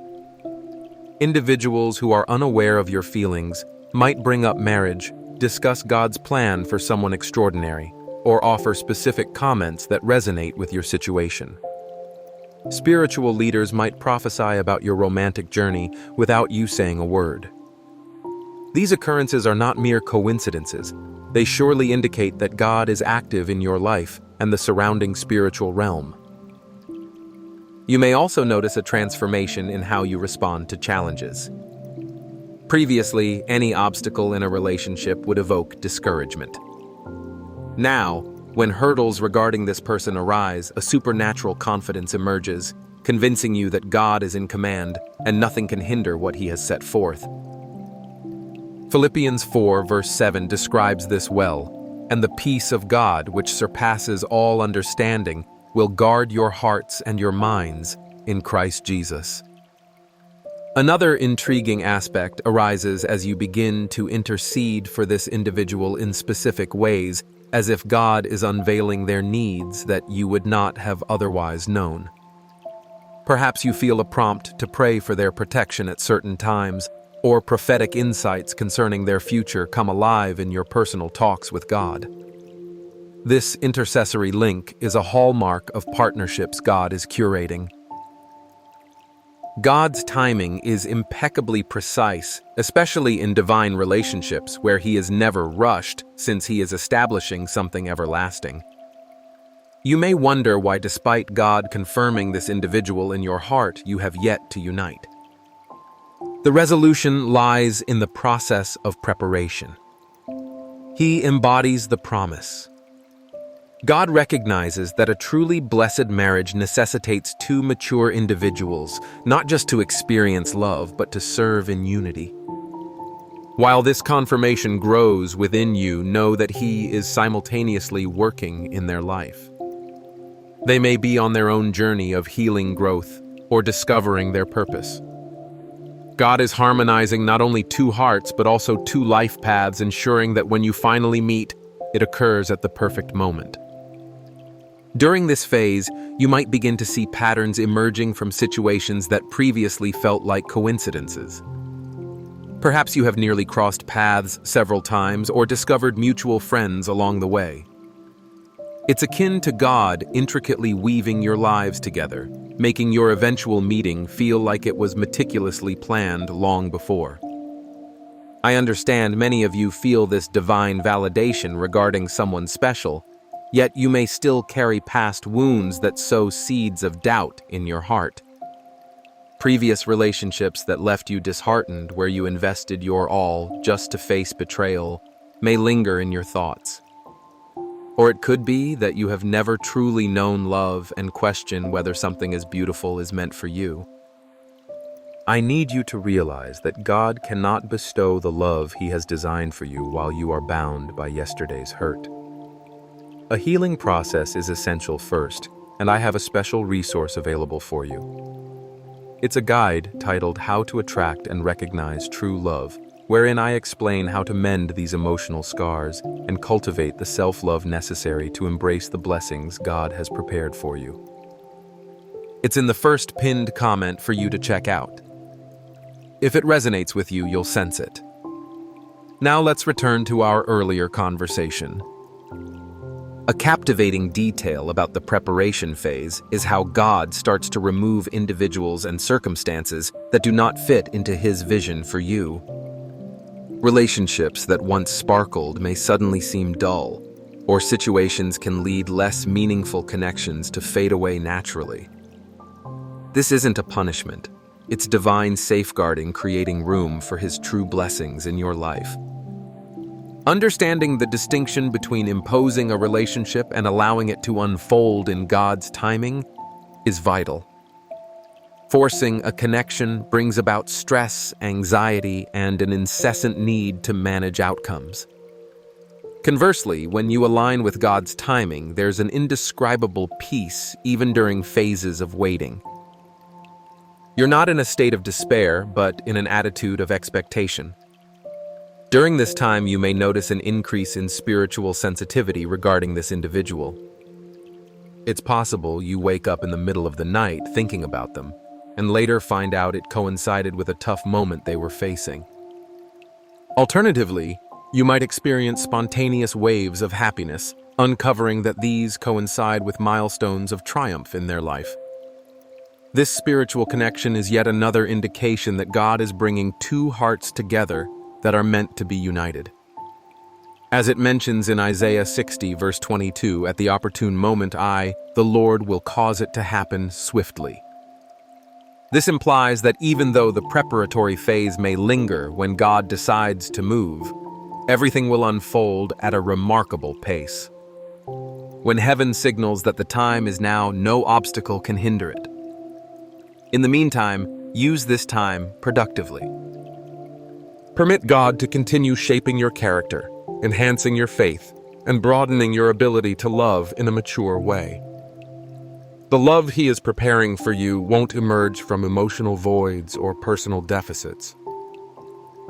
Individuals who are unaware of your feelings might bring up marriage, discuss God's plan for someone extraordinary, or offer specific comments that resonate with your situation. Spiritual leaders might prophesy about your romantic journey without you saying a word. These occurrences are not mere coincidences. They surely indicate that God is active in your life and the surrounding spiritual realm. You may also notice a transformation in how you respond to challenges. Previously, any obstacle in a relationship would evoke discouragement. Now, when hurdles regarding this person arise, a supernatural confidence emerges, convincing you that God is in command and nothing can hinder what He has set forth. Philippians 4, verse 7 describes this well, and the peace of God, which surpasses all understanding, will guard your hearts and your minds in Christ Jesus. Another intriguing aspect arises as you begin to intercede for this individual in specific ways, as if God is unveiling their needs that you would not have otherwise known. Perhaps you feel a prompt to pray for their protection at certain times, or prophetic insights concerning their future come alive in your personal talks with God. This intercessory link is a hallmark of partnerships God is curating. God's timing is impeccably precise, especially in divine relationships where He is never rushed, since He is establishing something everlasting. You may wonder why, despite God confirming this individual in your heart, you have yet to unite. The resolution lies in the process of preparation. He embodies the promise. God recognizes that a truly blessed marriage necessitates 2 mature individuals, not just to experience love, but to serve in unity. While this confirmation grows within you, know that He is simultaneously working in their life. They may be on their own journey of healing growth or discovering their purpose. God is harmonizing not only 2 hearts, but also 2 life paths, ensuring that when you finally meet, it occurs at the perfect moment. During this phase, you might begin to see patterns emerging from situations that previously felt like coincidences. Perhaps you have nearly crossed paths several times or discovered mutual friends along the way. It's akin to God intricately weaving your lives together, making your eventual meeting feel like it was meticulously planned long before. I understand many of you feel this divine validation regarding someone special, yet you may still carry past wounds that sow seeds of doubt in your heart. Previous relationships that left you disheartened, where you invested your all just to face betrayal, may linger in your thoughts. Or it could be that you have never truly known love and question whether something as beautiful is meant for you. I need you to realize that God cannot bestow the love He has designed for you while you are bound by yesterday's hurt. A healing process is essential first, and I have a special resource available for you. It's a guide titled How to Attract and Recognize True Love, wherein I explain how to mend these emotional scars and cultivate the self-love necessary to embrace the blessings God has prepared for you. It's in the first pinned comment for you to check out. If it resonates with you, you'll sense it. Now let's return to our earlier conversation. A captivating detail about the preparation phase is how God starts to remove individuals and circumstances that do not fit into His vision for you. Relationships that once sparkled may suddenly seem dull, or situations can lead less meaningful connections to fade away naturally. This isn't a punishment. It's divine safeguarding, creating room for His true blessings in your life. Understanding the distinction between imposing a relationship and allowing it to unfold in God's timing is vital. Forcing a connection brings about stress, anxiety, and an incessant need to manage outcomes. Conversely, when you align with God's timing, there's an indescribable peace even during phases of waiting. You're not in a state of despair, but in an attitude of expectation. During this time, you may notice an increase in spiritual sensitivity regarding this individual. It's possible you wake up in the middle of the night thinking about them, and later find out it coincided with a tough moment they were facing. Alternatively, you might experience spontaneous waves of happiness, uncovering that these coincide with milestones of triumph in their life. This spiritual connection is yet another indication that God is bringing two hearts together that are meant to be united. As it mentions in Isaiah 60, verse 22, at the opportune moment the Lord, will cause it to happen swiftly. This implies that even though the preparatory phase may linger when God decides to move, everything will unfold at a remarkable pace. When heaven signals that the time is now, no obstacle can hinder it. In the meantime, use this time productively. Permit God to continue shaping your character, enhancing your faith, and broadening your ability to love in a mature way. The love He is preparing for you won't emerge from emotional voids or personal deficits.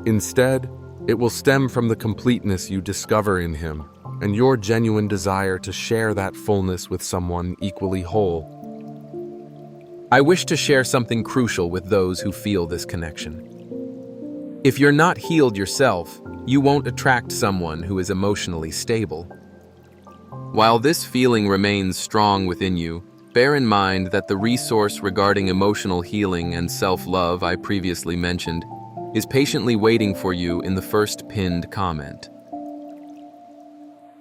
Instead, it will stem from the completeness you discover in Him and your genuine desire to share that fullness with someone equally whole. I wish to share something crucial with those who feel this connection. If you're not healed yourself, you won't attract someone who is emotionally stable. While this feeling remains strong within you, bear in mind that the resource regarding emotional healing and self-love I previously mentioned is patiently waiting for you in the first pinned comment.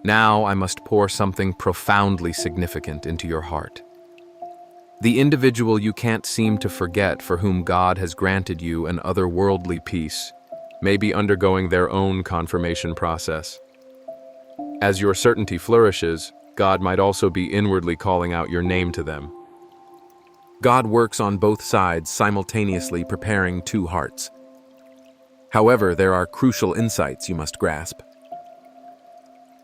Now I must pour something profoundly significant into your heart. The individual you can't seem to forget, for whom God has granted you an otherworldly peace, may be undergoing their own confirmation process. As your certainty flourishes, God might also be inwardly calling out your name to them. God works on both sides, simultaneously preparing two hearts. However, there are crucial insights you must grasp.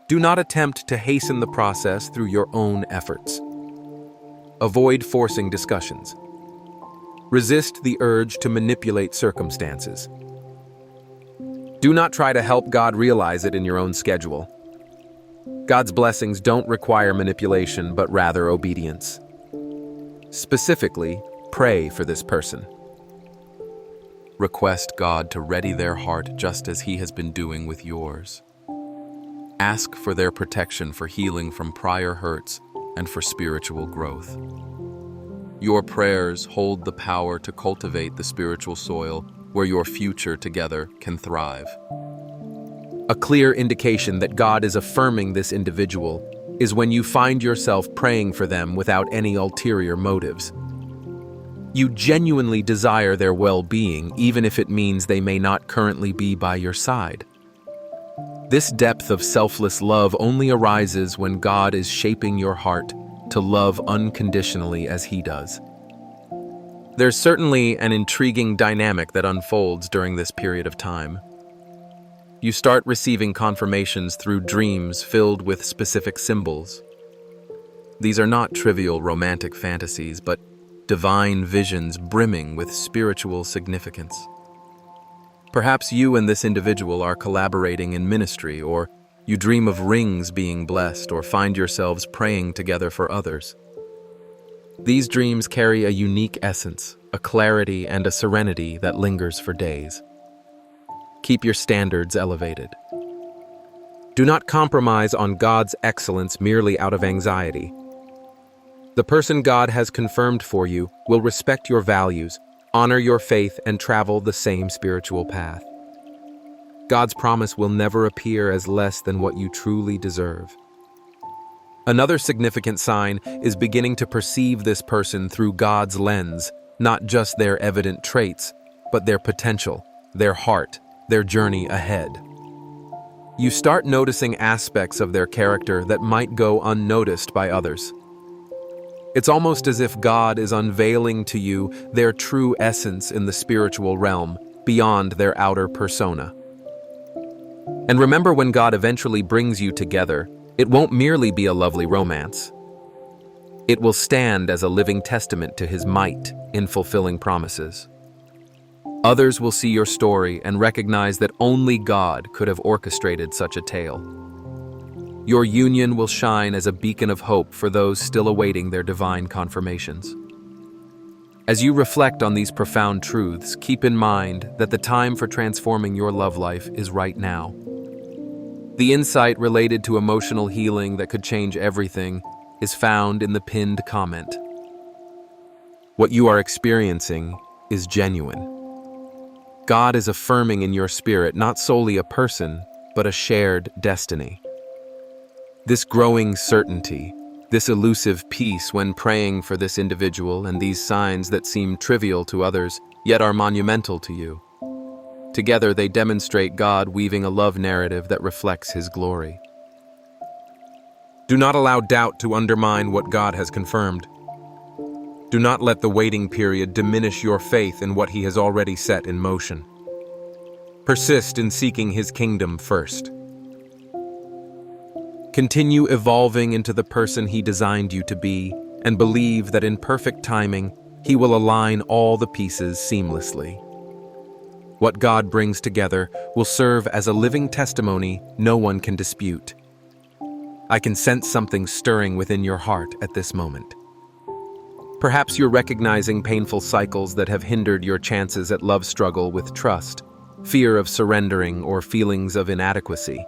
Do not attempt to hasten the process through your own efforts. Avoid forcing discussions. Resist the urge to manipulate circumstances. Do not try to help God realize it in your own schedule. God's blessings don't require manipulation, but rather obedience. Specifically, pray for this person. Request God to ready their heart just as He has been doing with yours. Ask for their protection, for healing from prior hurts, and for spiritual growth. Your prayers hold the power to cultivate the spiritual soil where your future together can thrive. A clear indication that God is affirming this individual is when you find yourself praying for them without any ulterior motives. You genuinely desire their well-being, even if it means they may not currently be by your side. This depth of selfless love only arises when God is shaping your heart to love unconditionally as He does. There's certainly an intriguing dynamic that unfolds during this period of time. You start receiving confirmations through dreams filled with specific symbols. These are not trivial romantic fantasies, but divine visions brimming with spiritual significance. Perhaps you and this individual are collaborating in ministry, or you dream of rings being blessed, or find yourselves praying together for others. These dreams carry a unique essence, a clarity and a serenity that lingers for days. Keep your standards elevated. Do not compromise on God's excellence merely out of anxiety. The person God has confirmed for you will respect your values, honor your faith, and travel the same spiritual path. God's promise will never appear as less than what you truly deserve. Another significant sign is beginning to perceive this person through God's lens, not just their evident traits, but their potential, their heart, their journey ahead. You start noticing aspects of their character that might go unnoticed by others. It's almost as if God is unveiling to you their true essence in the spiritual realm, beyond their outer persona. And remember, when God eventually brings you together, it won't merely be a lovely romance. It will stand as a living testament to His might in fulfilling promises. Others will see your story and recognize that only God could have orchestrated such a tale. Your union will shine as a beacon of hope for those still awaiting their divine confirmations. As you reflect on these profound truths, keep in mind that the time for transforming your love life is right now. The insight related to emotional healing that could change everything is found in the pinned comment. What you are experiencing is genuine. God is affirming in your spirit not solely a person, but a shared destiny. This growing certainty, this elusive peace when praying for this individual, and these signs that seem trivial to others, yet are monumental to you. Together they demonstrate God weaving a love narrative that reflects His glory. Do not allow doubt to undermine what God has confirmed. Do not let the waiting period diminish your faith in what He has already set in motion. Persist in seeking His kingdom first. Continue evolving into the person He designed you to be, and believe that in perfect timing, He will align all the pieces seamlessly. What God brings together will serve as a living testimony no one can dispute. I can sense something stirring within your heart at this moment. Perhaps you're recognizing painful cycles that have hindered your chances at love struggle with trust, fear of surrendering, or feelings of inadequacy.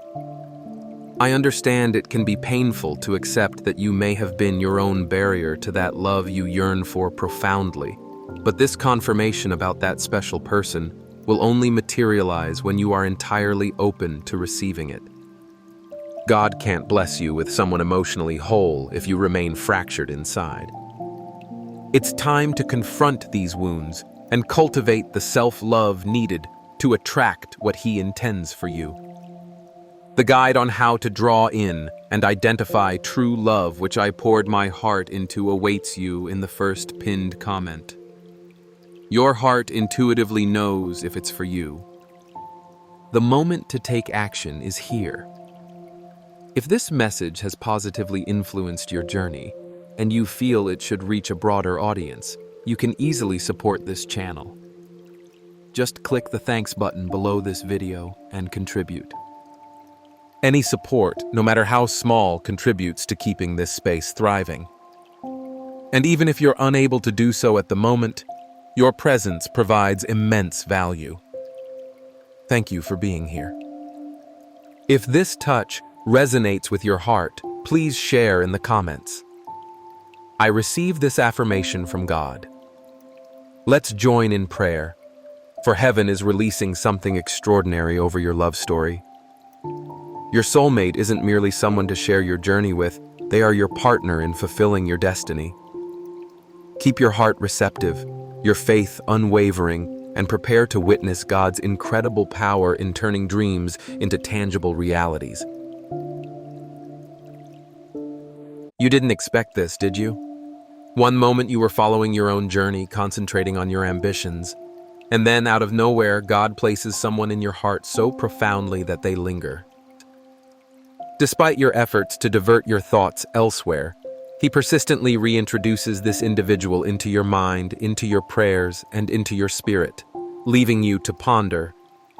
I understand it can be painful to accept that you may have been your own barrier to that love you yearn for profoundly, but this confirmation about that special person will only materialize when you are entirely open to receiving it. God can't bless you with someone emotionally whole if you remain fractured inside. It's time to confront these wounds and cultivate the self-love needed to attract what He intends for you. The guide on how to draw in and identify true love, which I poured my heart into, awaits you in the first pinned comment. Your heart intuitively knows if it's for you. The moment to take action is here. If this message has positively influenced your journey, and you feel it should reach a broader audience, you can easily support this channel. Just click the thanks button below this video and contribute. Any support, no matter how small, contributes to keeping this space thriving. And even if you're unable to do so at the moment, your presence provides immense value. Thank you for being here. If this touch resonates with your heart, please share in the comments. I receive this affirmation from God. Let's join in prayer, for heaven is releasing something extraordinary over your love story. Your soulmate isn't merely someone to share your journey with, they are your partner in fulfilling your destiny. Keep your heart receptive, your faith unwavering, and prepare to witness God's incredible power in turning dreams into tangible realities. You didn't expect this, did you? One moment you were following your own journey, concentrating on your ambitions, and then out of nowhere, God places someone in your heart so profoundly that they linger. Despite your efforts to divert your thoughts elsewhere, He persistently reintroduces this individual into your mind, into your prayers, and into your spirit, leaving you to ponder,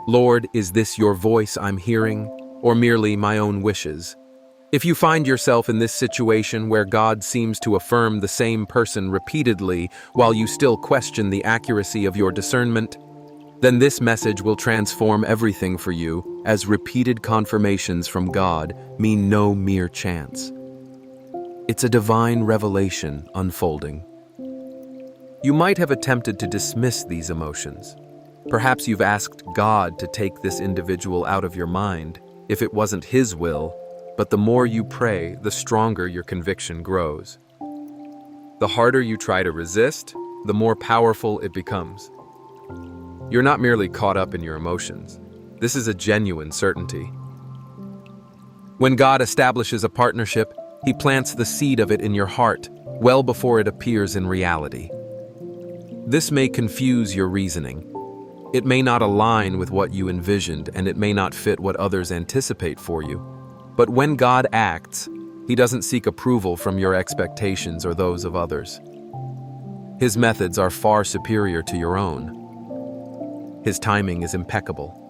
Lord, is this your voice I'm hearing, or merely my own wishes? If you find yourself in this situation where God seems to affirm the same person repeatedly while you still question the accuracy of your discernment, then this message will transform everything for you, as repeated confirmations from God mean no mere chance. It's a divine revelation unfolding. You might have attempted to dismiss these emotions. Perhaps you've asked God to take this individual out of your mind if it wasn't His will, but the more you pray, the stronger your conviction grows. The harder you try to resist, the more powerful it becomes. You're not merely caught up in your emotions. This is a genuine certainty. When God establishes a partnership, He plants the seed of it in your heart well before it appears in reality. This may confuse your reasoning. It may not align with what you envisioned, and it may not fit what others anticipate for you. But when God acts, He doesn't seek approval from your expectations or those of others. His methods are far superior to your own. His timing is impeccable.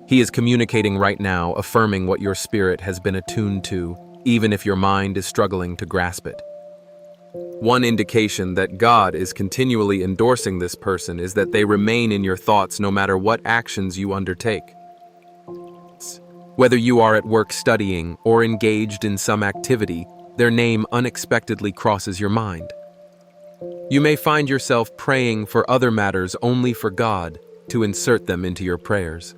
He is communicating right now, affirming what your spirit has been attuned to, even if your mind is struggling to grasp it. One indication that God is continually endorsing this person is that they remain in your thoughts no matter what actions you undertake. Whether you are at work studying or engaged in some activity, their name unexpectedly crosses your mind. You may find yourself praying for other matters only for God to insert them into your prayers.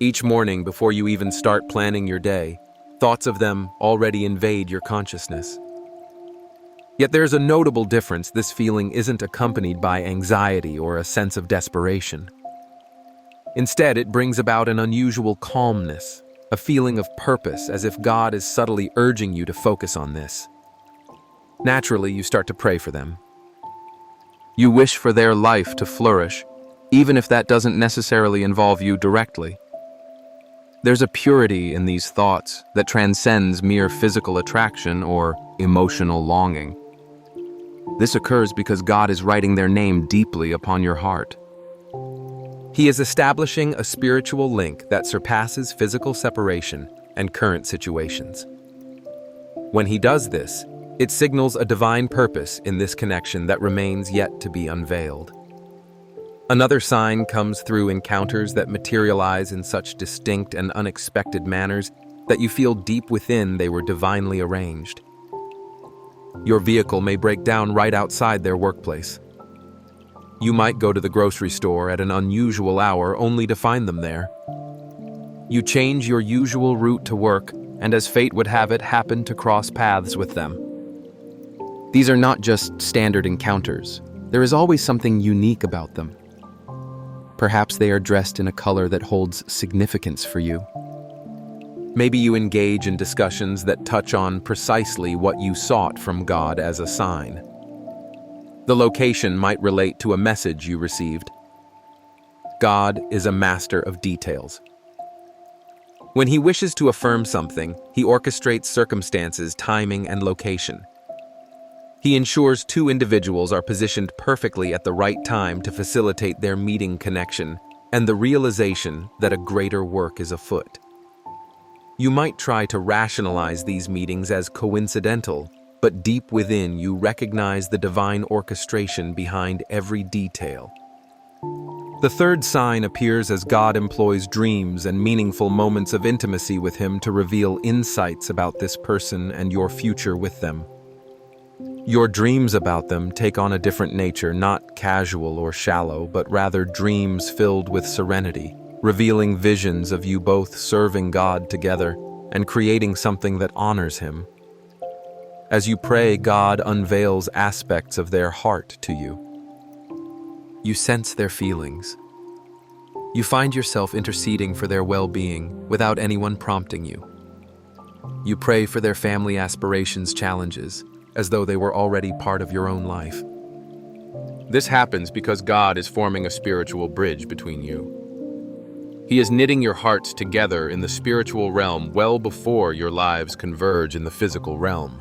Each morning, before you even start planning your day, thoughts of them already invade your consciousness. Yet there's a notable difference. This feeling isn't accompanied by anxiety or a sense of desperation. Instead, it brings about an unusual calmness, a feeling of purpose, as if God is subtly urging you to focus on this. Naturally, you start to pray for them. You wish for their life to flourish, even if that doesn't necessarily involve you directly. There's a purity in these thoughts that transcends mere physical attraction or emotional longing. This occurs because God is writing their name deeply upon your heart. He is establishing a spiritual link that surpasses physical separation and current situations. When He does this, it signals a divine purpose in this connection that remains yet to be unveiled. Another sign comes through encounters that materialize in such distinct and unexpected manners that you feel deep within they were divinely arranged. Your vehicle may break down right outside their workplace. You might go to the grocery store at an unusual hour only to find them there. You change your usual route to work, and as fate would have it, happen to cross paths with them. These are not just standard encounters. There is always something unique about them. Perhaps they are dressed in a color that holds significance for you. Maybe you engage in discussions that touch on precisely what you sought from God as a sign. The location might relate to a message you received. God is a master of details. When He wishes to affirm something, He orchestrates circumstances, timing, and location. He ensures two individuals are positioned perfectly at the right time to facilitate their meeting connection and the realization that a greater work is afoot. You might try to rationalize these meetings as coincidental, but deep within you recognize the divine orchestration behind every detail. The third sign appears as God employs dreams and meaningful moments of intimacy with Him to reveal insights about this person and your future with them. Your dreams about them take on a different nature, not casual or shallow, but rather dreams filled with serenity, revealing visions of you both serving God together and creating something that honors Him. As you pray, God unveils aspects of their heart to you. You sense their feelings. You find yourself interceding for their well-being without anyone prompting you. You pray for their family aspirations, challenges, as though they were already part of your own life. This happens because God is forming a spiritual bridge between you. He is knitting your hearts together in the spiritual realm well before your lives converge in the physical realm.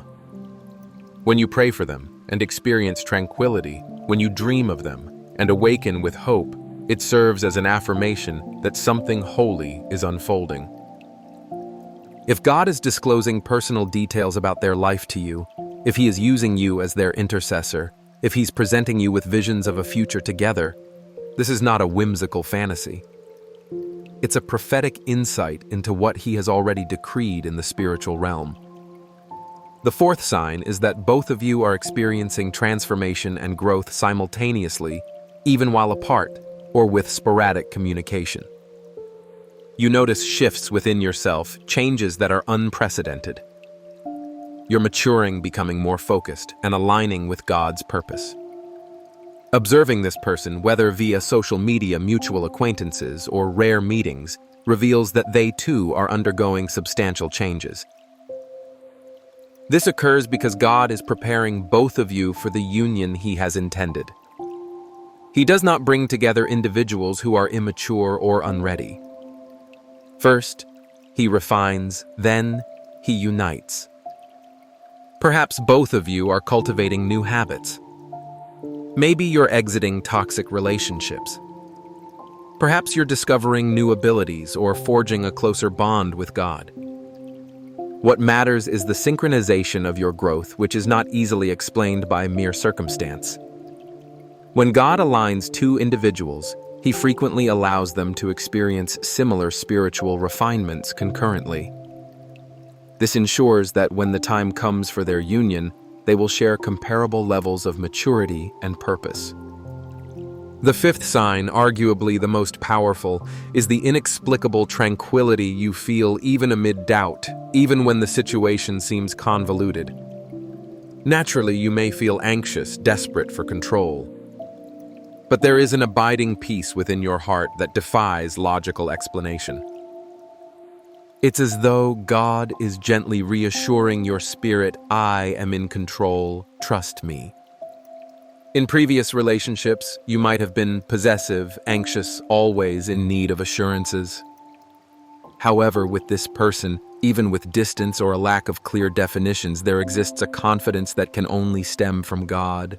When you pray for them and experience tranquility, when you dream of them and awaken with hope, It serves as an affirmation that something holy is unfolding. If God is disclosing personal details about their life to you, if He is using you as their intercessor, if He's presenting you with visions of a future together, this is not a whimsical fantasy. It's a prophetic insight into what He has already decreed in the spiritual realm. The fourth sign is that both of you are experiencing transformation and growth simultaneously, even while apart or with sporadic communication. You notice shifts within yourself, changes that are unprecedented. You're maturing, becoming more focused, and aligning with God's purpose. Observing this person, whether via social media, mutual acquaintances, or rare meetings, reveals that they too are undergoing substantial changes. This occurs because God is preparing both of you for the union He has intended. He does not bring together individuals who are immature or unready. First, He refines, then He unites. Perhaps both of you are cultivating new habits. Maybe you're exiting toxic relationships. Perhaps you're discovering new abilities or forging a closer bond with God. What matters is the synchronization of your growth, which is not easily explained by mere circumstance. When God aligns two individuals, He frequently allows them to experience similar spiritual refinements concurrently. This ensures that when the time comes for their union, they will share comparable levels of maturity and purpose. The fifth sign, arguably the most powerful, is the inexplicable tranquility you feel even amid doubt, even when the situation seems convoluted. Naturally, you may feel anxious, desperate for control. But there is an abiding peace within your heart that defies logical explanation. It's as though God is gently reassuring your spirit, "I am in control, trust me." In previous relationships, you might have been possessive, anxious, always in need of assurances. However, with this person, even with distance or a lack of clear definitions, there exists a confidence that can only stem from God.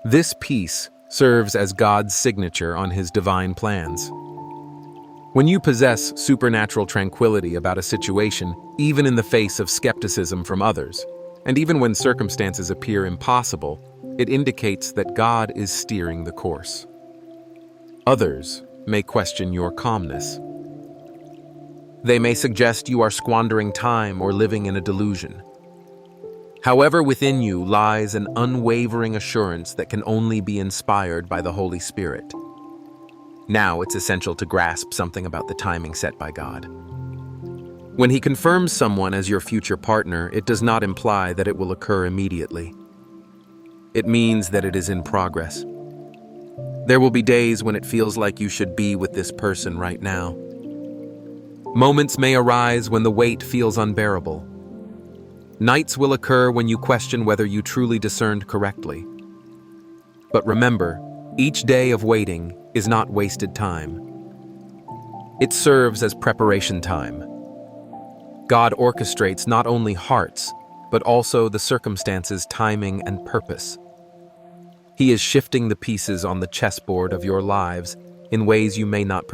This peace serves as God's signature on His divine plans. When you possess supernatural tranquility about a situation, even in the face of skepticism from others, and even when circumstances appear impossible, it indicates that God is steering the course. Others may question your calmness. They may suggest you are squandering time or living in a delusion. However, within you lies an unwavering assurance that can only be inspired by the Holy Spirit. Now it's essential to grasp something about the timing set by God. When He confirms someone as your future partner, it does not imply that it will occur immediately. It means that it is in progress. There will be days when it feels like you should be with this person right now. Moments may arise when the weight feels unbearable. Nights will occur when you question whether you truly discerned correctly. But remember, each day of waiting is not wasted time. It serves as preparation time. God orchestrates not only hearts, but also the circumstances, timing, and purpose. He is shifting the pieces on the chessboard of your lives in ways you may not perceive.